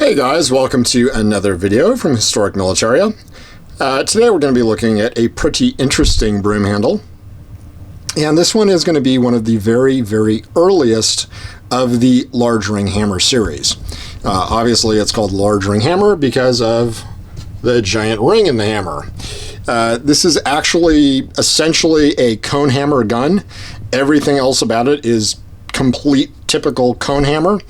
Hey guys, welcome to another video from Historic Militaria. Today we're going to be looking at a pretty interesting broom handle. And this one is going to be one of the very, very earliest of the large ring hammer series. Obviously it's called large ring hammer because of the giant ring in the hammer. This is actually essentially a Conehammer gun. Everything else about it is complete typical Conehammer,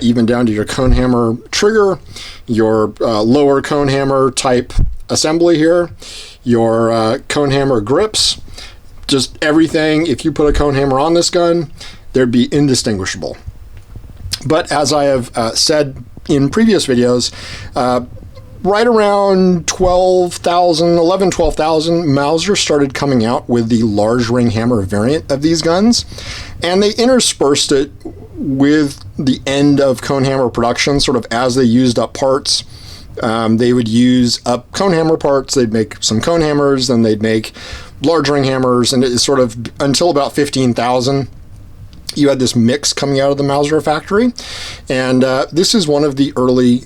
even down to your Conehammer trigger, your lower Conehammer type assembly here, your Conehammer grips, just everything. If you put a Conehammer on this gun, they'd be indistinguishable. But as I have said in previous videos, right around 12,000 Mausers started coming out with the large ring hammer variant of these guns, and they interspersed it with the end of Conehammer production, sort of as they used up parts. They would use up Conehammer parts, they'd make some Conehammers, then they'd make large ring hammers, and it is sort of until about 15,000. You had this mix coming out of the Mauser factory, and this is one of the early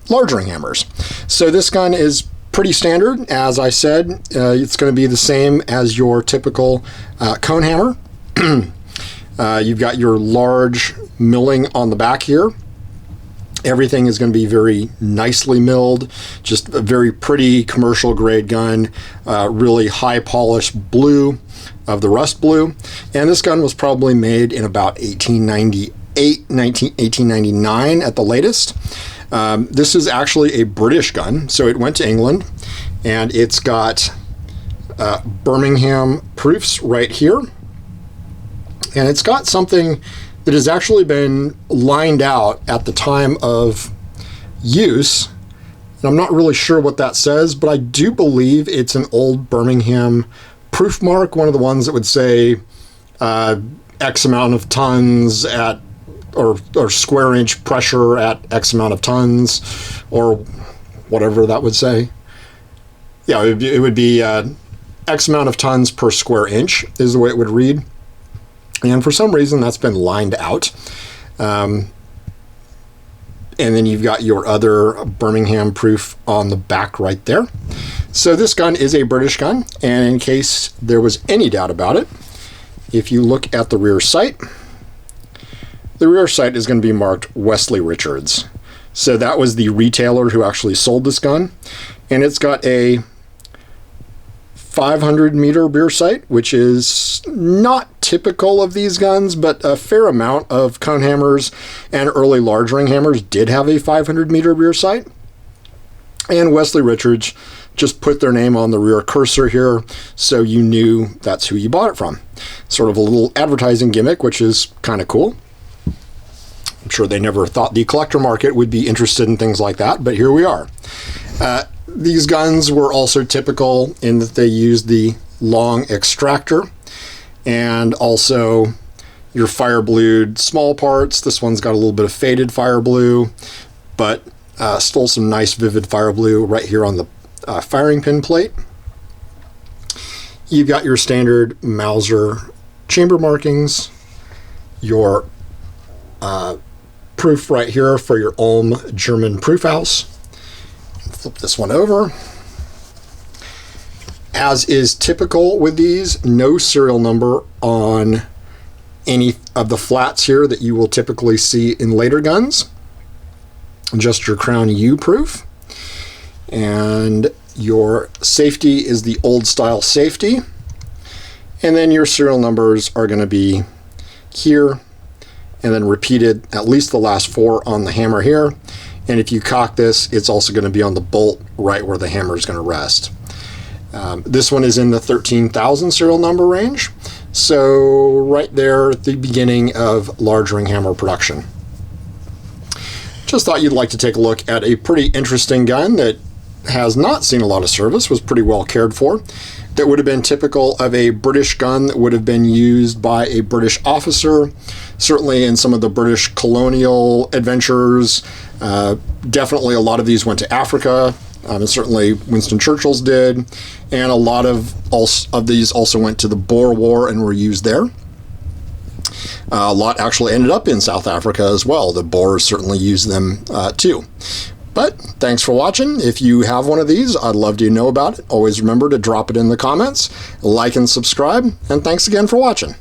large ring hammers. So this gun is pretty standard. As I said, it's going to be the same as your typical Conehammer. You've got your large milling on the back here. Everything is going to be very nicely milled, just a very pretty commercial grade gun, really high polished blue of the rust blue. And this gun was probably made in about 1899 at the latest. This is actually a British gun, so it went to England, and it's got Birmingham proofs right here. And it's got something that has actually been lined out at the time of use. And I'm not really sure what that says, but I do believe it's an old Birmingham proof mark, one of the ones that would say X amount of tons at, or square inch pressure at X amount of tons, or whatever that would say. Yeah, it would be X amount of tons per square inch is the way it would read. And for some reason that's been lined out. And then you've got your other Birmingham proof on the back right there. So this gun is a British gun, and in case there was any doubt about it, if you look at the rear sight, the rear sight is going to be marked Westley Richards. So that was the retailer who actually sold this gun, and it's got a 500 meter rear sight, which is not typical of these guns, but a fair amount of Conehammers and early large ring hammers did have a 500 meter rear sight. And Westley Richards just put their name on the rear cursor here, so you knew that's who you bought it from. Sort of a little advertising gimmick, which is kind of cool. I'm sure they never thought the collector market would be interested in things like that, but here we are. These guns were also typical in that they used the long extractor and also your fire blued small parts. This one's got a little bit of faded fire blue, but still some nice vivid fire blue right here on the firing pin plate. You've got your standard Mauser chamber markings, your proof right here for your Ulm German proof house. Flip this one over. As is typical with these, no serial number on any of the flats here that you will typically see in later guns. Just your Crown U proof. And your safety is the old style safety. And then your serial numbers are going to be here, and then repeated at least the last 4 on the hammer here. And if you cock this, it's also going to be on the bolt right where the hammer is going to rest. This one is in the 13,000 serial number range, so right there at the beginning of large ring hammer production. Just thought you'd like to take a look at a pretty interesting gun that has not seen a lot of service, was pretty well cared for, that would have been typical of a British gun that would have been used by a British officer, certainly in some of the British colonial adventures. Definitely a lot of these went to Africa, and certainly Winston Churchill's did, and a lot of these also went to the Boer War and were used there. A lot actually ended up in South Africa as well. The Boers certainly used them too. But thanks for watching. If you have one of these, I'd love to know about it. Always remember to drop it in the comments, like and subscribe, and thanks again for watching.